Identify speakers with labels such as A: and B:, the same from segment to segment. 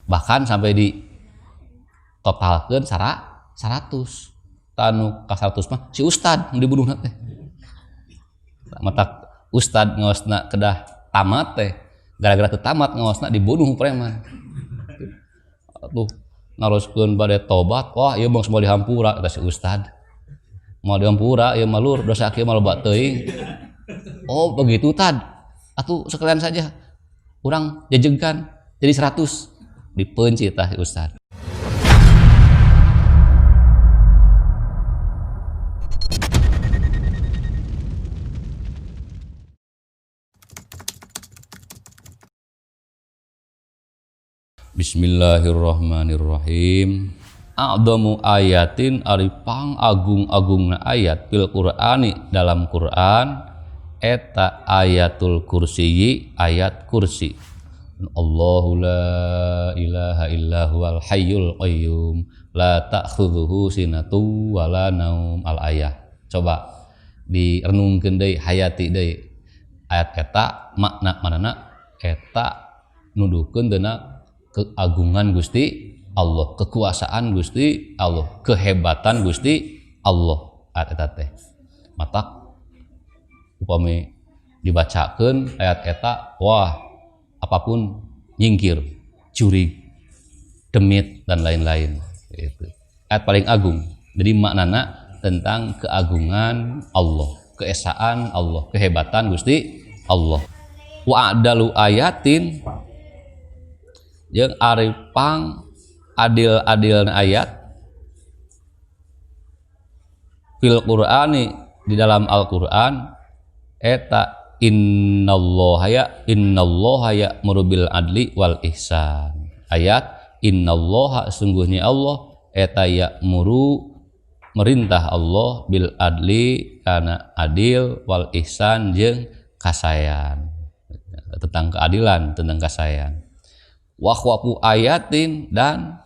A: bahkan sampai di totalkeun 100 tanu ka 100 mah si ustad yang dibunuh teh mata ustad ngaosna kedah tamat teh gara-gara teu tamat ngaosna dibunuh preman tuh naroskeun bade tobat wah ieu bangsa mau dihampura kata si ustad mau dihampura ieu malur dosa kieu mah loba teuing oh begitu tad atuh sekalian saja urang jejegan jadi 100 dipeunci tah si ustad. Bismillahirrahmanirrahim. A'dhamu ayatin ari pang agung-agungna ayat fil Qur'ani dalam Quran eta ayatul kursiyi ayat kursi. Allahu la ilaha illa huwal hayyul qayyum la ta'khudhuhu sinatu wala naum al ayah. Coba direnungkeun deui hayati deui ayat eta makna manana eta nuduhkeun deuna keagungan Gusti Allah, kekuasaan Gusti Allah, kehebatan Gusti Allah ayat eta teh. Matak upami dibacakeun ayat eta wah apapun nyingkir, curi, demit dan lain-lain itu. Ayat paling agung. Jadi maknana tentang keagungan Allah, keesaan Allah, kehebatan Gusti Allah. Wa adalu ayatin jeung ari pang adil-adilna ayat fil Qur'ani di dalam Al-Qur'an eta innallaha ya'muru bil adli wal ihsan. Ayat innallaha sungguhnya Allah eta ya'muru merintah Allah bil adli kana adil wal ihsan jeung kasayan. Tentang keadilan, tentang kasayan. Wahwapu ayatin dan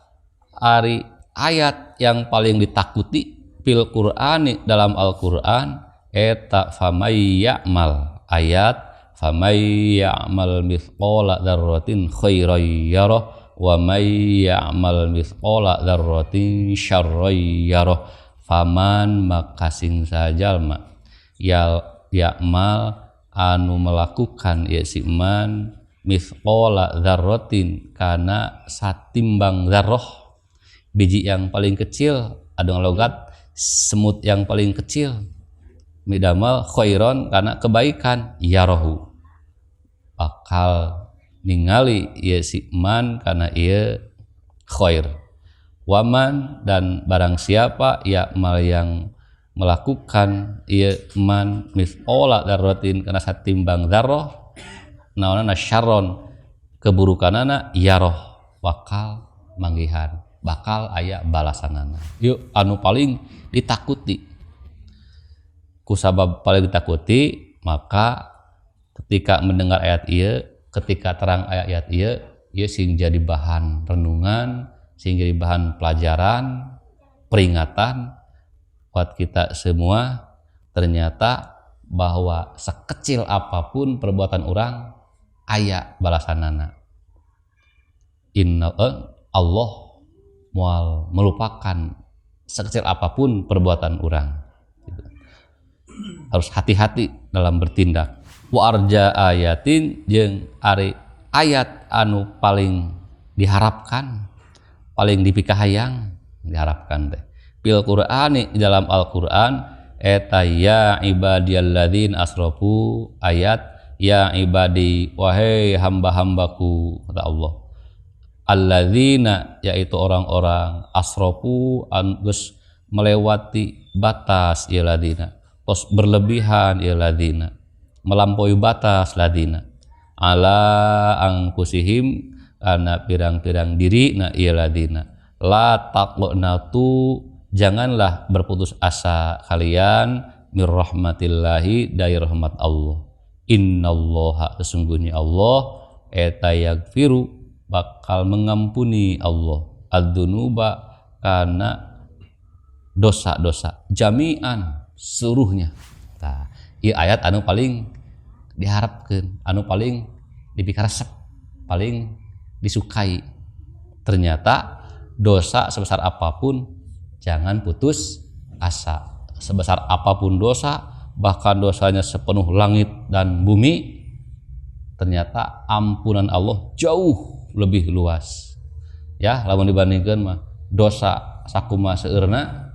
A: ari ayat yang paling ditakuti fil Qur'ani dalam Al-Qur'an eta famay ya'mal ayat famay ya'mal mithqala dzarratin khairan yarah wa may ya'mal mithqala dzarratin syarran yarah faman makasing sajalma ya'mal anu melakukan ya si man mithqala dzarratin kana satimbang dzarrah biji yang paling kecil ada logat semut yang paling kecil midamal khairon kana kebaikan yarahu bakal ningali ieu si man kana ieu khair waman dan barang siapa yakmal yang melakukan ieu man mithqala dzarratin kana satimbang dzarrah naonana syarron keburukanana yaroh bakal manggihan bakal aya balasanana. Yuk anu paling ditakuti kusabab paling ditakuti maka ketika mendengar ayat ieu ketika terang ayat ieu sing jadi bahan renungan sing jadi bahan pelajaran peringatan buat kita semua ternyata bahwa sekecil apapun perbuatan orang aya balasanana. Allah moal melupakan sekecil apapun perbuatan orang. Harus hati-hati dalam bertindak. Wa arja ayatin jeung ari ayat anu paling diharapkan, paling dipikahayang diharapkan teh. Bil Qur'ani di dalam Al-Qur'an eta ya ibadiyalladzin asrafu ayat ya ibadi wahai hamba-hambaku kata Allah alladzina yaitu orang-orang asrafu geus melewati batas ieu ladina tos berlebihan ieu ladina melampaui batas ladina ala angkusihim kana pirang-pirang diri na ieu ladina la taqnatu janganlah berputus asa kalian mir rahmatillahi dari rahmat Allah. Innallaha sesungguhnya Allah eta yaghfiru bakal mengampuni Allah ad-dunuba kana dosa-dosa jami'an seluruhnya. Tah, ieu ayat anu paling diharapkeun, anu paling dipikaresep, paling disukai Ternyata dosa sebesar apapun jangan putus asa. Sebesar apapun dosa, bahkan dosanya sepenuh langit dan bumi, ternyata ampunan Allah jauh lebih luas. Ya, lamun dibandingkan mah dosa sakuma seueurna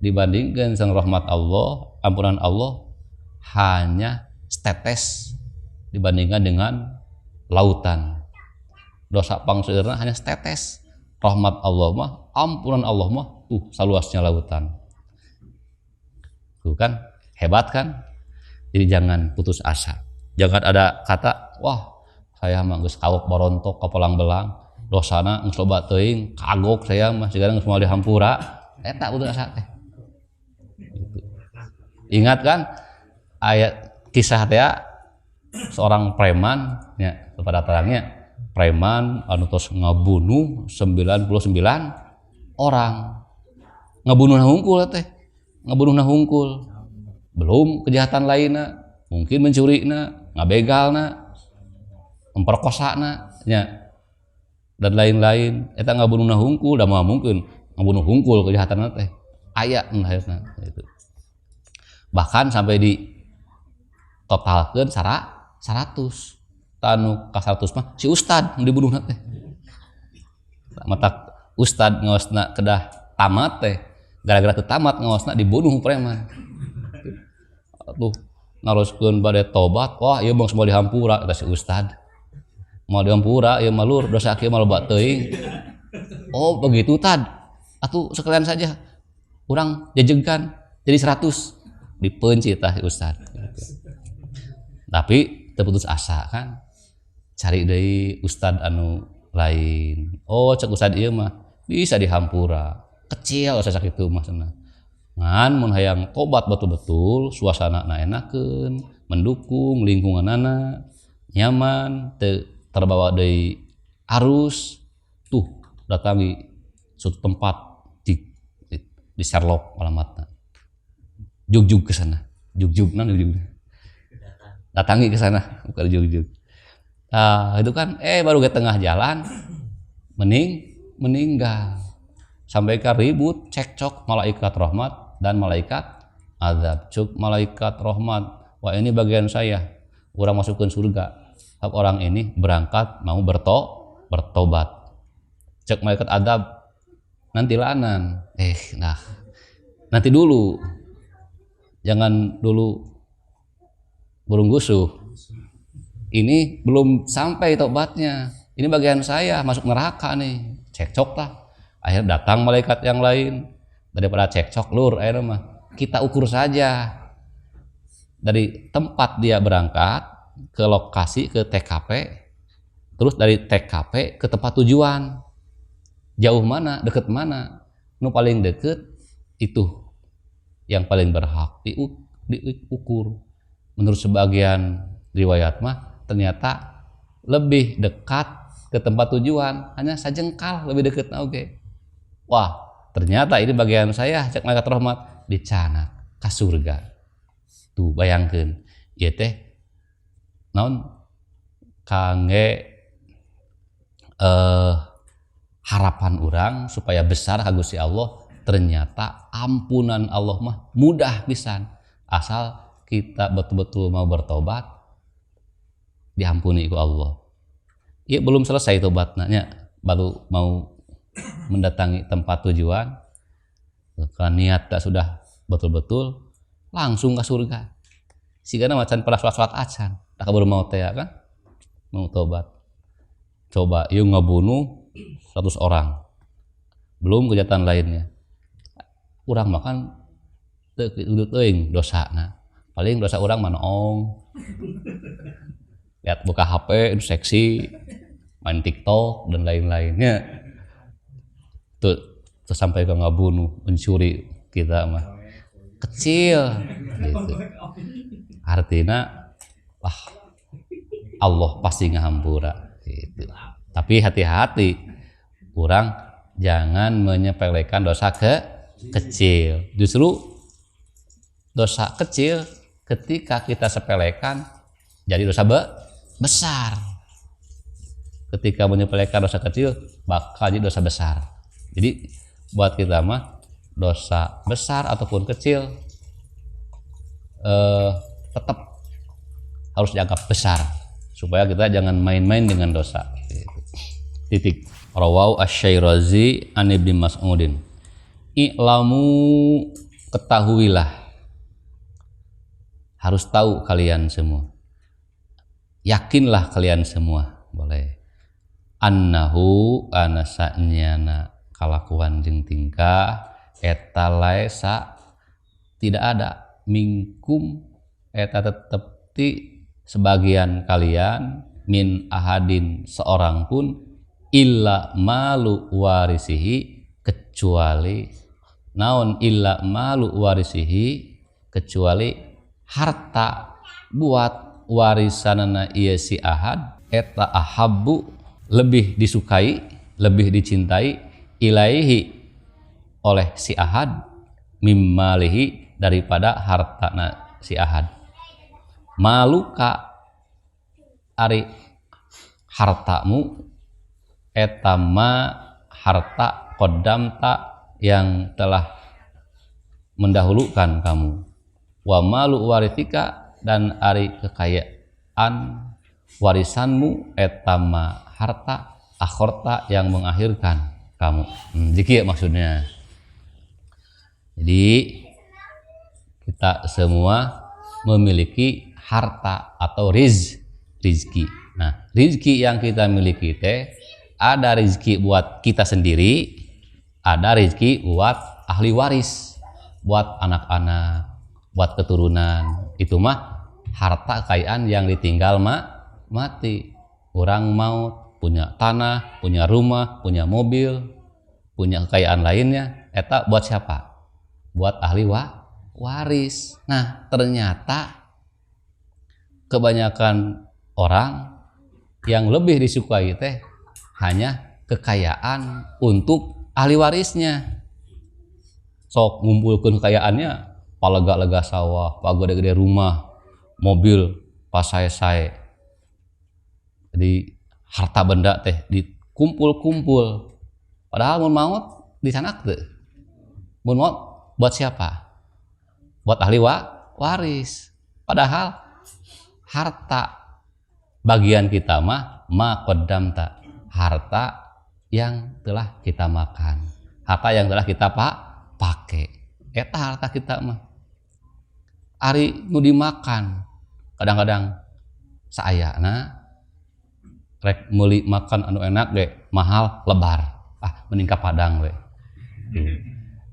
A: dibandingkan sang rahmat Allah, ampunan Allah hanya setetes dibandingkan dengan lautan. Dosa pang seueurna hanya setetes, rahmat Allah mah, ampunan Allah mah saluasnya lautan. Tuh kan hebat kan? Jadi jangan putus asa. Jangan ada kata, wah saya mah geus kawok barontok kapolang belang, dosana geus loba teuing, kagok saya mah sigana geus moal dihampura. Eta putus asa teh. Gitu. Ingat kan ayat kisah teh seorang preman nya kepada terangnya, preman anu tos ngabunuh 99 orang. Ngabunuh hungkul teh. Ngabunuh hungkul. Belum kejahatan lainnya, mungkin mencurina, ngabegalna, memperkosana nya dan lain-lain. Eta ngabunuh hungkul da mungkin ngabunuh hungkul kejahatan teh aya entah itu. Bahkan sampai di totalkeun 100. Tanu ka 100 mah si ustad yang dibunuhna teh. Mata ustad ngaosna kedah tamat teh, gara-gara teu tamat ngaosna dibunuh preman. Tuh ngaroskeun bade tobat, wah ieu bang semua dihampura kata si ustad. Mau dihampura ieu mah lur dosa kieu mah loba teuing. Oh begitu tad. Atuh sekalian saja urang jajengkan jadi 100. Dipeunci tah si ustad. Tapi teu putus asa kan. Cari deui ustad anu lain. Oh cek ustad ieu mah bisa dihampura. Kecil sasakitu mah cenah. Ngan mun hayang tobat betul-betul, suasana enakeun, mendukung, lingkunganana nyaman, terbawa dari arus, tuh datangi suatu tempat di Sherlock alamatna. Jugjug ke sana. Jugjug. Datangi ke sana, bukan jugjug. Nah, itu kan baru ke tengah jalan meninggal. Sampai ke ribut, cekcok malaikat rahmat dan malaikat azab. Cuk malaikat rahmat, wah ini bagian saya, orang masukkan surga. Hak orang ini berangkat mau bertobat. Cek malaikat azab, nanti lanan. Nah nanti dulu, jangan dulu burung gusuh. Ini belum sampai tobatnya. Ini bagian saya masuk neraka nih. Cekcok lah. Akhirnya datang malaikat yang lain. Daripada cekcok lur akhirnya mah kita ukur saja dari tempat dia berangkat ke lokasi, ke TKP, terus dari TKP ke tempat tujuan jauh mana, deket mana. Nu paling deket itu yang paling berhak diukur. Menurut sebagian riwayat mah ternyata lebih dekat ke tempat tujuan, hanya sajengkal lebih dekat. Oke. Wah ternyata ini bagian saya, cek malaikat rahmat dicanak ke surga. Tuh bayangkeun ieu teh naon kangge harapan orang supaya besar ka Gusti Allah. Ternyata ampunan Allah mah mudah pisan asal kita betul-betul mau bertobat, diampuni ku Allah. Ieu belum selesai tobatna nya, baru mau mendatangi tempat tujuan. Kalau niat tak sudah betul-betul langsung ke surga. Sigana macan pada sholat acan, tak baru mau teh kan, mau tobat. Coba ieu ngabunuh 100 orang, belum kejahatan lainnya. Urang makan teuing dosana. Paling dosa orang manoong, lihat buka HP itu seksi, main TikTok dan lain-lainnya. Tuh sampai ke ngabunuh, mencuri kita mah kecil gitu. Artinya Allah pasti ngahampura gitu. Tapi hati-hati, orang jangan menyepelekan dosa kecil. Justru dosa kecil ketika kita sepelekan jadi dosa besar. ketika menyepelekan dosa kecil bakal jadi dosa besar. Jadi buat kita mah dosa besar ataupun kecil tetap harus dianggap besar supaya kita jangan main-main dengan dosa. Titik. Rawahu Asy-Syairazi an Ibnu Mas'udin. I'lamu, ketahuilah, harus tahu kalian semua, yakinlah kalian semua, boleh, annahu anasanyana kalakuan jeung tingkah eta laesa tidak ada minkum eta tetep ti sebagian kalian min ahadin seorang pun illa malu warisihi kecuali naon illa malu warisihi kecuali harta buat warisanana ieu si ahad eta ahabbu lebih disukai lebih dicintai ilaihi oleh si ahad mimmalihi daripada hartana si ahad. Maluka ari hartamu etama harta qaddamta yang telah mendahulukan kamu, wa malu warithika dan ari kekayaan warisanmu etama harta akhorta yang mengakhirkan kamu. Jadi maksudnya, jadi kita semua memiliki harta atau rizki. Nah, rizki yang kita miliki teh ada rizki buat kita sendiri, ada rizki buat ahli waris, buat anak-anak, buat keturunan. Itu mah harta kekayaan yang ditinggal mati. Orang mau punya tanah, punya rumah, punya mobil, punya kekayaan lainnya, eta buat siapa? Buat ahli waris. Nah, ternyata kebanyakan orang yang lebih disukai teh hanya kekayaan untuk ahli warisnya. Sok ngumpulkeun kekayaannya, palega-lega sawah, pagede-gede rumah, mobil, pasae-sae. Jadi harta benda teh dikumpul-kumpul. Padahal mun maut disanak teu. Mun maut buat siapa? Buat ahli waris. Padahal harta bagian kita mah qaddamta, harta yang telah kita makan, harta yang telah kita pakai. Eta harta kita mah. Ari nu dimakan, kadang-kadang saayana rek meuli makan anu enak ge mahal lebar. Mending ka Padang we.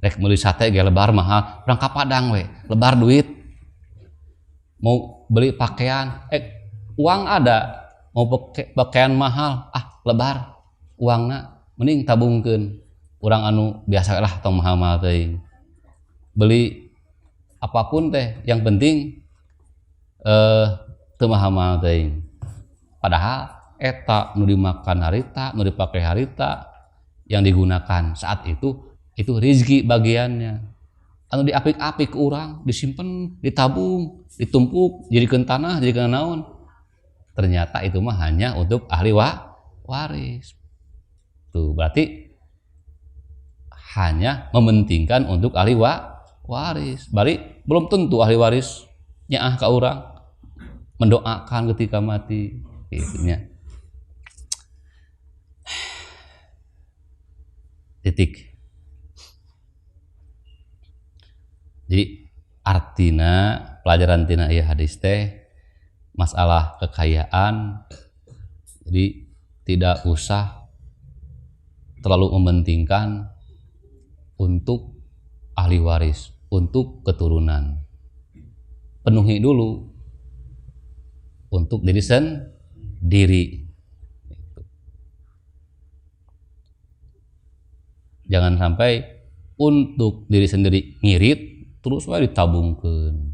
A: Rek meuli sate ge lebar mahal, urang ka Padang we, lebar duit. Mau beli pakaian, uang ada, mau pakaian mahal, lebar uangna, mending tabungkeun. Urang anu biasa lah tong mahal-mahal teuing. Beli apapun teh yang penting teu mahal-mahal teuing. Padahal eta nu dimakan harita, nu dipake harita yang digunakan saat itu rezeki bagiannya. Anu diapik-apik ke urang, disimpen, ditabung, ditumpuk, jadikeun tanah, jadikeun naon. Ternyata itu mah hanya untuk ahli waris. Tuh, berarti hanya mementingkan untuk ahli waris. Bari belum tentu ahli waris nyaah ka urang, mendoakan ketika mati itunya. Titik. Jadi artina pelajaran tina ieu hadis teh masalah kekayaan. Jadi tidak usah terlalu mementingkan untuk ahli waris, untuk keturunan. Penuhi dulu untuk diri sendiri. Jangan sampai untuk diri sendiri ngirit terus wae ditabungkeun,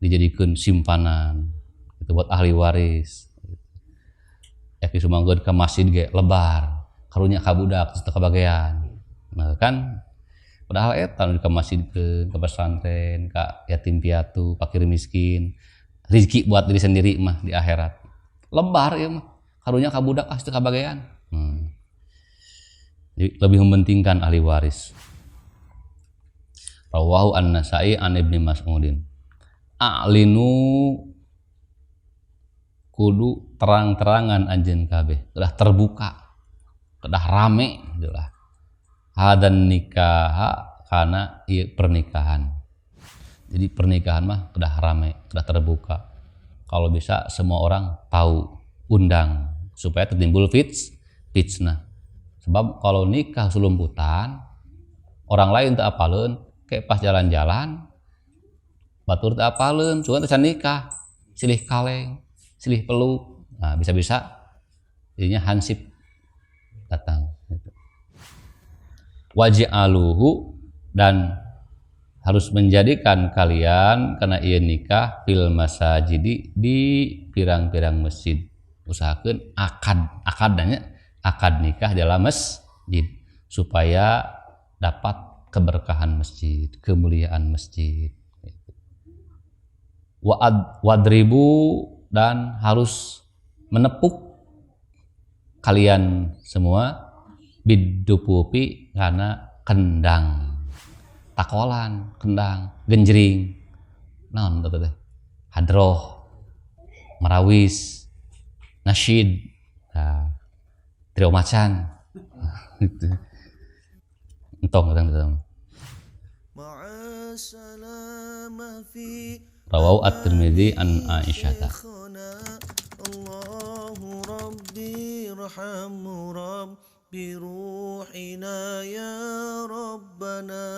A: dijadikeun simpanan itu buat ahli waris. Eki sumangkeun ka masjid ge lebar, karunya ka budak teu kabagean. Nah kan padahal eta nu dikamasjidkeun, ka pesantren, ka yatim piatu, fakir miskin. Rezeki buat diri sendiri mah di akhirat. Lebar ieu mah. karunya ka budak teu kabagean. Jadi lebih mementingkan ahli waris. Rawahu An-Nasa'i an Ibnu Mas'udin. A'linu kudu terang-terangan anjeun kabeh, udah terbuka, udah rame gitulah. Hadan nikah kana ieu pernikahan. Jadi pernikahan mah udah rame, udah terbuka. Kalau bisa semua orang tahu, undang supaya tertimbul fitnah. Sebab kalau nikah sulumputan, orang lain teu apaleun, kayak pas jalan-jalan, batur teu apaleun, cuman teu nikah, silih kaleng, silih peluk, nah bisa-bisa jadinya hansip datang. Waj'aluhu dan harus menjadikan kalian karena ieu nikah fil masajidi di pirang-pirang masjid. Usahakeun akad nikah dalam masjid supaya dapat keberkahan masjid, kemuliaan masjid. Wadribu dan harus menepuk kalian semua bidupupi karena kendang, takolan, kendang, genjring, naon teh, hadroh, marawis, nasyid, trio macan, entong. Rawahu At-Tirmidzi an Aisyah. Allahu Rabbi irhamhu Rabbi ruhina ya Rabbana.